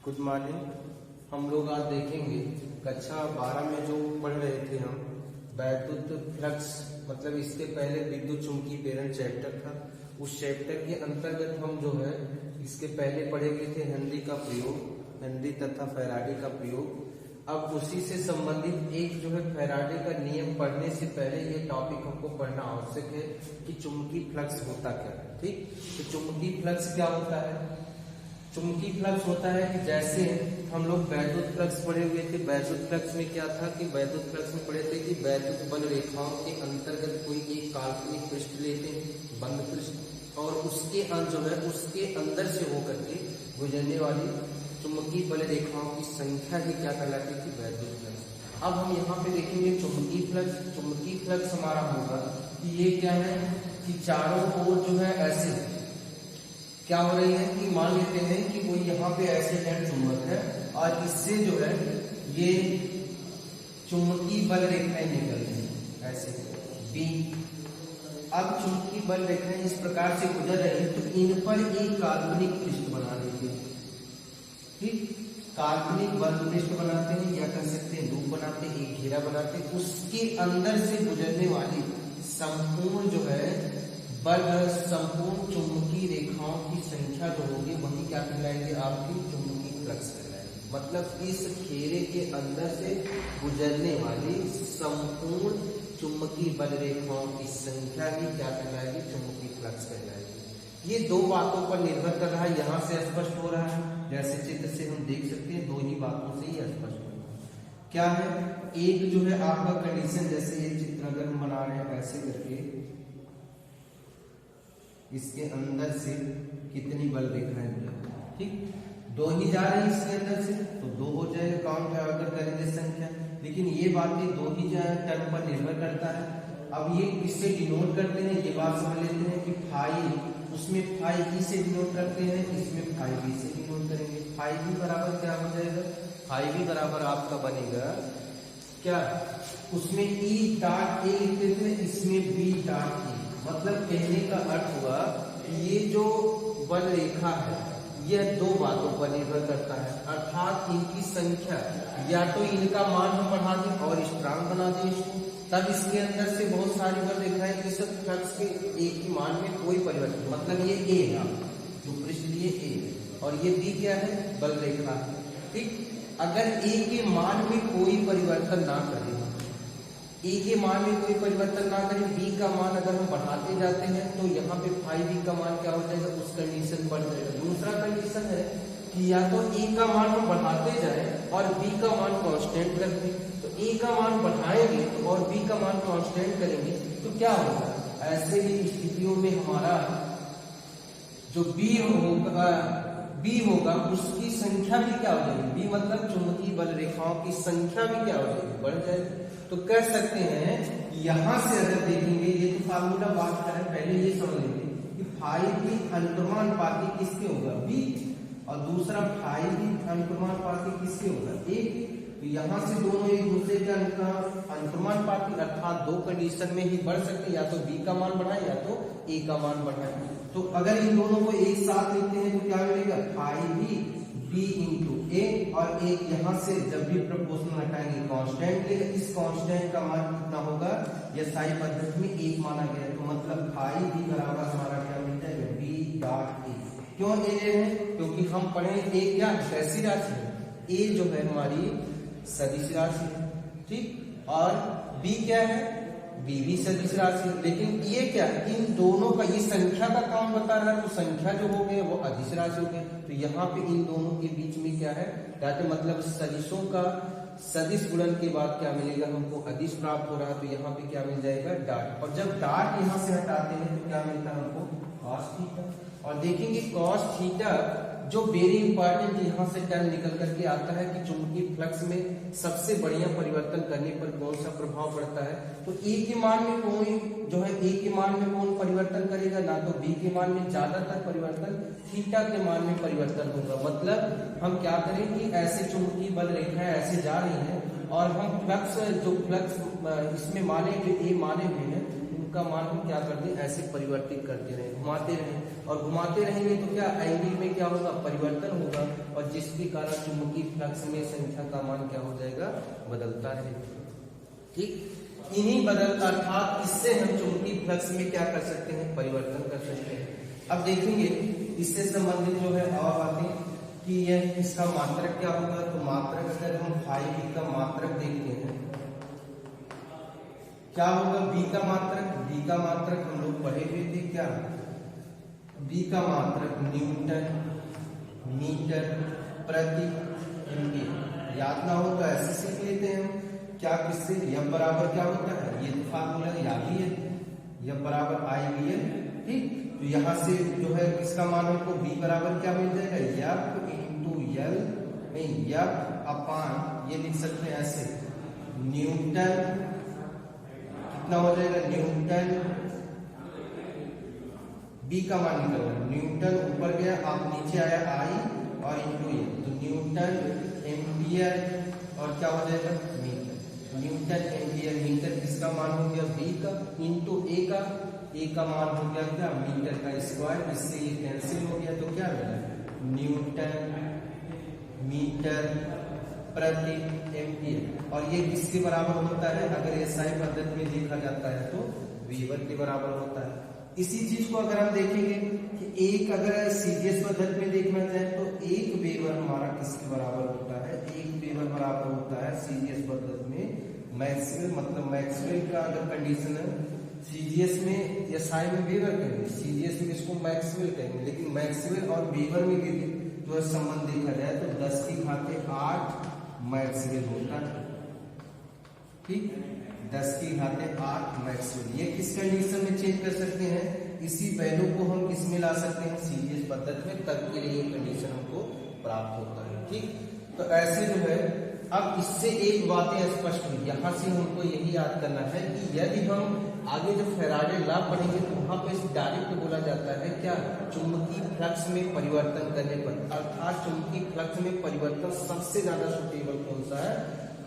Good morning. हम लोग आज देखेंगे कक्षा 12 में जो पढ़ रहे थे हम वैद्युत फ्लक्स, मतलब इसके पहले विद्युत चुंबकीय प्रेरण चैप्टर था। उस चैप्टर के अंतर्गत हम जो है इसके पहले पढ़े गए थे हेनरी का प्रयोग, हेनरी तथा फैराडे का प्रयोग। अब उसी से संबंधित एक जो है फैराडे का नियम पढ़ने से पहले ये टॉपिक हमको पढ़ना आवश्यक है कि चुंबकीय फ्लक्स होता क्या है। ठीक, तो चुंबकीय फ्लक्स क्या होता है? चुंबकीय फ्लक्स होता है कि जैसे हम लोग वैद्युत फ्लक्स पढ़े हुए थे, वैद्युत फ्लक्स में क्या था कि वैद्युत फ्लक्स में पढ़े थे कि वैद्युत बल रेखाओं के अंतर्गत कोई एक काल्पनिक पृष्ठ लेते हैं, बंद पृष्ठ, और उसके जो है उसके अंदर से होकर के गुजरने वाली चुंबकीय बल रेखाओं की संख्या ही क्या कहलाती थी? वैद्युत फ्लक्स। अब हम यहाँ पे देखेंगे चुंबकीय फ्लक्स। चुंबकीय फ्लक्स हमारा होगा कि ये क्या है कि चारों ओर जो है ऐसे क्या हो रही है कि मान लेते हैं कि कोई यहाँ पे ऐसे है चुंबक है और इससे जो है ये चुंबकीय बल रेखाएं निकल रही है ऐसे बी। अब चुंबकीय बल रेखाएं इस प्रकार से गुजर रही है तो इन पर एक काल्पनिक पृष्ठ बना देंगे। ठीक, काल्पनिक बल पृष्ठ बनाते हैं या कह सकते हैं लूप बनाते हैं, एक घेरा बनाते हैं, उसके अंदर से गुजरने वाली संपूर्ण जो है बल संपूर्ण चुंबकीय रेखाओं की संख्या जो होगी वही क्या कहलाएगी? आपकी चुंबकीय फ्लक्स कहलाएगी। मतलब इस घेरे के अंदर से गुजरने वाली संपूर्ण चुंबकीय बल रेखाओं की संख्या ही क्या कहलाएगी? चुंबकीय फ्लक्स कहलाएगी। ये दो बातों पर निर्भर कर रहा है, यहाँ से स्पष्ट हो रहा है, जैसे चित्र से हम देख सकते हैं दो ही बातों से ही स्पष्ट हो रहा है। क्या है? एक जो है आपका कंडीशन, जैसे ये चित्र अगर हम बना रहे हैं ऐसे करके, इसके अंदर से कितनी बल रेखाएं गुजर, ठीक, दो ही जा रही है इसके अंदर से तो दो हो जाएगा, काउंट अगर करेंगे संख्या। लेकिन ये बातें दो ही टर्म पर निर्भर करता है। अब ये किससे डिनोट करते हैं ये बात समझ लेते हैं कि फाई, उसमें फाई ई से डिनोट करते हैं, इसमें फाई बी से डिनोट करेंगे। फाई बी बराबर क्या हो जाएगा? फाई बी बराबर आपका बनेगा क्या? उसमें ई डॉट ए लिखते थे, इसमें बी डॉट ए। मतलब कहने का अर्थ हुआ ये जो बल रेखा है यह दो बातों पर निर्भर करता है, अर्थात इनकी संख्या या तो इनका मान हम बढ़ा दें और स्ट्रांग बना दें इसको, तब इसके अंदर से बहुत सारी बल रेखाएं इस फ्लक्स के एक ही मान में कोई परिवर्तन, मतलब ये ए है जो पृष्ठ लिए ए और ये बी क्या है? बल रेखा है। ठीक, अगर ए के मान में कोई परिवर्तन ना करें, ए के मान में कोई परिवर्तन ना करें, बी का मान अगर हम बढ़ाते जाते हैं तो यहाँ पे फाई बी का मान क्या हो जाएगा? उस कंडीशन बढ़ जाएगा। दूसरा कंडीशन है कि या तो ए का मान हम बढ़ाते जाएं और बी का मान कांस्टेंट कर दें। तो ए का मान बढ़ाएंगे तो और बी का मान कांस्टेंट करेंगे तो क्या होगा? ऐसे ही स्थितियों में हमारा जो बी होगा उसकी संख्या भी क्या हो जाएगी? बी मतलब चुंबकीय बल रेखाओं की संख्या भी क्या हो जाएगी? बढ़ जाएगी। तो कह सकते हैं यहां से अगर देखेंगे, ये तो फार्मूला बात करें, पहले ये समझ लेंगे कि फाई भी अनुक्रमानुपाती किसके होगा? बी, और दूसरा फाई भी अनुक्रमानुपाती किसके होगा? ए। तो यहाँ से दोनों एक दूसरे के अनुक्रमानुपाती, अर्थात दो कंडीशन में ही बढ़ सकते, या तो बी का मान बढ़ाए या तो ए का मान बढ़ाए। तो अगर इन दोनों को एक साथ लिखते हैं तो क्या मिलेगा? फाई भी बी इंटू ए, और एक यहाँ से जब भी प्रोपोर्शनल हटाएंगे कांस्टेंट लेगा, इस कांस्टेंट का मान कितना होगा? SI पद्धति में एक माना गया है, तो मतलब फाई बी बराबर हमारा क्या मिल जाएगा? B dot A. क्यों ए ले रहे हैं? क्योंकि हम पढ़े ए क्या कैसी राशि है? ए जो है हमारी सदिश राशि है, ठीक, और बी क्या है? बी भी सदिश राशि है। लेकिन ये क्या है? इन दोनों का ये संख्या का काम बता रहा है, तो संख्या जो हो गए वो अदिश राशि हो गए। तो यहाँ पे इन दोनों के बीच में क्या है? तो मतलब सदिशों का सदिश गुणन के बाद क्या मिलेगा? हमको अदिश प्राप्त हो रहा है, तो यहाँ पे क्या मिल जाएगा? डॉट। और जब डॉट यहाँ से हटाते हैं तो क्या मिलता है हमको? Cos theta. और देखेंगे कॉस थीटा जो वेरी इंपॉर्टेंट यहाँ से टर्म निकल करके आता है कि चुंबकीय फ्लक्स में सबसे बढ़िया परिवर्तन करने पर कौन सा प्रभाव पड़ता है। तो ए के मान में कोई जो है ए के मान में कौन परिवर्तन करेगा? ना तो बी के मान में ज्यादातर परिवर्तन थीटा के मान में परिवर्तन होगा। मतलब हम क्या करें कि ऐसे चुंबकीय बल रेखाएं ऐसे जा रही हैं और हम फ्लक्स जो फ्लक्स इसमें माने जो ए माने हुए हैं उनका मान हम क्या कर दें? ऐसे परिवर्तित करते रहे, घुमाते रहे, और घुमाते रहेंगे तो क्या एंगल में क्या होगा? परिवर्तन होगा। और जिसके कारण चुंबकीय फ्लक्स में संख्या का मान क्या हो जाएगा, बदलता है। ठीक, इन्हीं बदल अर्थात इससे हम चुंबकीय फ्लक्स में क्या कर सकते हैं, परिवर्तन कर सकते हैं। अब देखेंगे इससे संबंधित जो है और बातें कि यह इसका मात्रक क्या होगा। तो मात्रक अगर हम फाई बी का मात्रक देखते हैं क्या होगा, बी का मात्रक, बी का मात्रक हम लोग पढ़े हुए थे क्या, बी का मात्रक न्यूटन मीटर प्रति एम्पीयर। याद ना हो तो ऐसे सीख लेते हैं हम क्या, किससे, यह बराबर क्या होता है, ये फार्मूला याद ही है, यह बराबर आई वी एल। ठीक, तो यहां से जो है इसका मान हमको बी बराबर क्या मिल जाएगा, यफ इंटू यल में यफ अपान, ये लिख सकते हैं ऐसे, न्यूटन कितना हो जाएगा, न्यूटन, बी का मान निकलना, न्यूटन ऊपर गया, आप नीचे आया आई और इंटू ये, तो न्यूटन एम्पियर और क्या हो जाएगा, मीटर, न्यूटन एम्पियर मीटर, किसका मान हो गया बी का, इंटू ए का मान हो गया क्या, मीटर का स्क्वायर, इससे ये कैंसिल हो गया तो क्या मिला, न्यूटन मीटर प्रति एम्पियर। और ये किसके बराबर होता है, अगर एसआई पद्धति में देखा जाता है तो वीवर के बराबर होता है। इसी चीज को अगर हम देखेंगे कि एक अगर सीजीएस पद्धति में देखना चाहे तो एक वेबर हमारा किसके बराबर होता है, एक वेबर बराबर होता है सीजीएस पद्धति में मैक्सवेल, मतलब मैक्सवेल का अगर कंडीशन है, सीजीएस में एसआई में वेबर कहेंगे, सीजीएस में इसको मैक्सवेल कहेंगे, लेकिन मैक्सवेल और वेबर में जो है संबंध देखा जाए तो 10 की घाते 8 मैक्सवेल होता है। ठीक, 10 की घाते 8 मैक्सवेल। ये किस कंडीशन में चेंज कर सकते हैं, इसी वैल्यू को हम किस में ला सकते हैं, सीरीज पद्धति में, तब के लिए कंडीशन हमको प्राप्त होता है। ठीक, तो ऐसे जो है, अब इससे एक बातें स्पष्ट हुई, यहां से हमको यही याद करना है कि यदि हम आगे जो फैराडे लॉ पढ़ेंगे तो वहां पे डायरेक्ट बोला जाता है क्या, चुंबकीय फ्लक्स में परिवर्तन करने पर, अर्थात चुंबकीय फ्लक्स में परिवर्तन सबसे ज्यादा सुटेबल कौन सा है,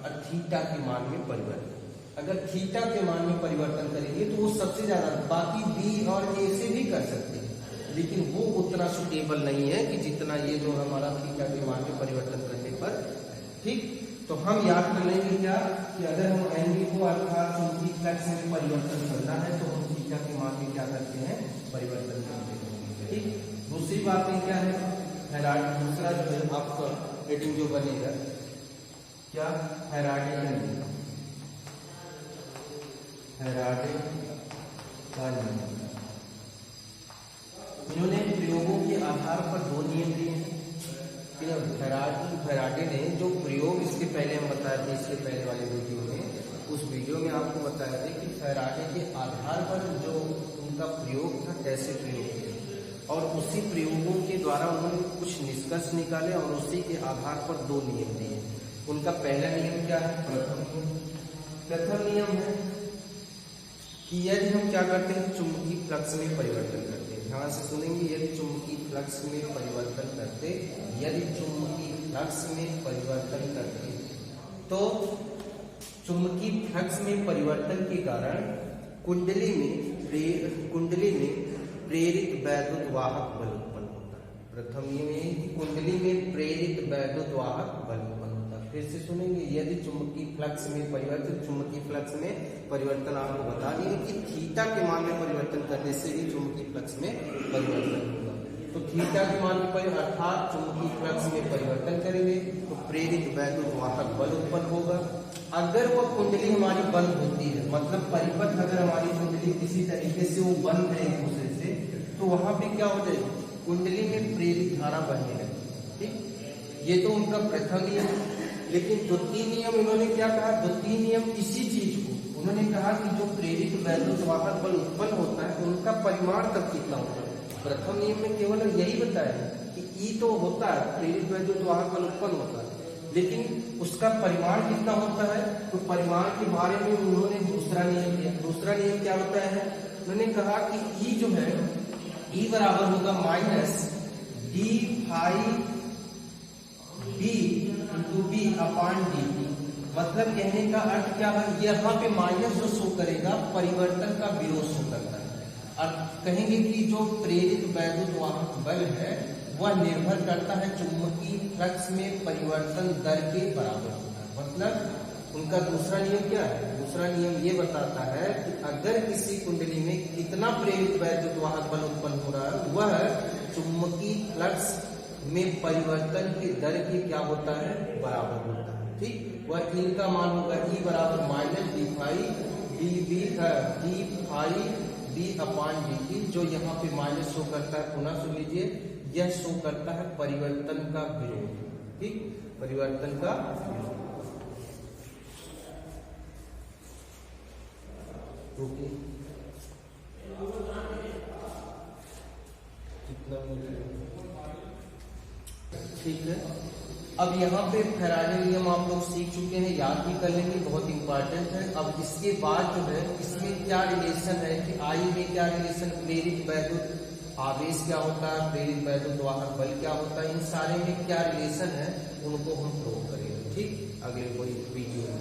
और थीटा के मान में परिवर्तन। अगर थीटा के मान में परिवर्तन करेंगे तो वो सबसे ज्यादा, बाकी बी और ए से भी कर सकते हैं, लेकिन वो उतना सुटेबल नहीं है कि जितना ये जो हमारा थीटा के मान में परिवर्तन करने पर। ठीक, तो हम याद कर लेंगे क्या कि अगर हम एंगल को अर्थात चुंबकीय फ्लक्स में परिवर्तन करना है तो हम थीटा के मान में क्या करते हैं, परिवर्तन करते हैं। ठीक, दूसरी बात क्या है, फैराडे, दूसरा जो है आपका हेडिंग जो बनेगा क्या, फैराडे का नियम, फैराडे का नियम। इन्होंने प्रयोगों के आधार पर दो नियम दिए हैं। फैराडे ने जो प्रयोग इसके पहले हम बताए थे, इसके पहले वाले वीडियो में, उस वीडियो में आपको बताया था कि फैराडे के आधार पर जो उनका प्रयोग था कैसे प्रयोग किया, और उसी प्रयोगों के द्वारा उन्होंने कुछ निष्कर्ष निकाले और उसी के आधार पर दो नियम दिए। उनका पहला नियम क्या है, प्रथम नियम है कि यदि हम क्या करते हैं, चुंबकीय फ्लक्स में परिवर्तन करते हैं। ध्यान से सुनेंगे, यदि चुंबकीय फ्लक्स में परिवर्तन करते, यदि चुंबकीय फ्लक्स में परिवर्तन करते तो चुंबकीय फ्लक्स में परिवर्तन के कारण कुंडली में प्रेरित वैद्युत वाहक बल उत्पन्न होता है। प्रथम नियम ये कि कुंडली में प्रेरित वैद्युत वाहक बल उत्पन्न होता है। फिर से सुनेंगे, यदि चुंबकीय फ्लक्स में परिवर्तन, चुंबकीय फ्लक्स में परिवर्तन आपको बता दिए कि थीटा के मान में परिवर्तन करने से ही चुंबकीय फ्लक्स में परिवर्तन होगा। तो थीटा के मान में अर्थात चुंबकीय फ्लक्स में परिवर्तन करेंगे तो प्रेरित वैद्युत वाहक बल उत्पन्न होगा। अगर वो कुंडली हमारी बंद होती है, मतलब परिपथ अगर हमारी कुंडली किसी तरीके से वो बंद है एक दूसरे से, तो वहां पे क्या हो जाएगी, कुंडली में प्रेरित धारा बहने लगेगी। ठीक, ये तो उनका प्रथम नियम। लेकिन द्वितीय नियम इन्होंने क्या कहा, द्वितीय नियम इसी चीज को उन्होंने कहा कि जो प्रेरित वैद्युत वाहक बल उत्पन्न होता है उनका परिमाण तब कितना होता है। प्रथम नियम में केवल यही बताया कि ई तो होता है, प्रेरित वैद्युत वाहक बल उत्पन्न होता है, लेकिन उसका परिमाण कितना होता है, तो परिमाण के बारे में उन्होंने दूसरा नियम दिया। दूसरा नियम क्या बताया है, उन्होंने कहा कि ई जो है, ई बराबर होगा minus D phi B into B upon D. मतलब कहने का अर्थ क्या है, यहाँ पे माइनस जो शो करेगा परिवर्तन का विरोध शो करता है। और कहेंगे कि जो प्रेरित वैद्युत वाहक बल है वह निर्भर करता है चुंबकीय फ्लक्स में परिवर्तन दर के बराबर होता है। मतलब उनका दूसरा नियम क्या है? दूसरा नियम ये बताता है कि अगर किसी कुंडली में कितना प्रेरित वैद्युत वाहक बल उत्पन्न हो रहा है वह चुंबकीय फ्लक्स में परिवर्तन के दर के क्या होता है? बराबर होता है। ठीक, वह इनका मान होगा E बराबर माइनस डी फाई बी अपान dt, जो यहाँ पे माइनस शो करता है, पुनः सुन लीजिए, यह शो करता है परिवर्तन का विरोध। ठीक, परिवर्तन का ओके, ठीक है। अब यहाँ पे फैराडे नियम आप लोग सीख चुके हैं, याद भी कर लेंगे, बहुत इंपॉर्टेंट है। अब इसके बाद जो है इसमें क्या रिलेशन है कि आई में क्या रिलेशन, प्रेरित वैद्युत आवेश क्या होता है, प्रेरित वैद्युत वाहक बल क्या होता है, इन सारे में क्या रिलेशन है उनको हम प्रूव करेंगे। ठीक, अगले कोई वीडियो में।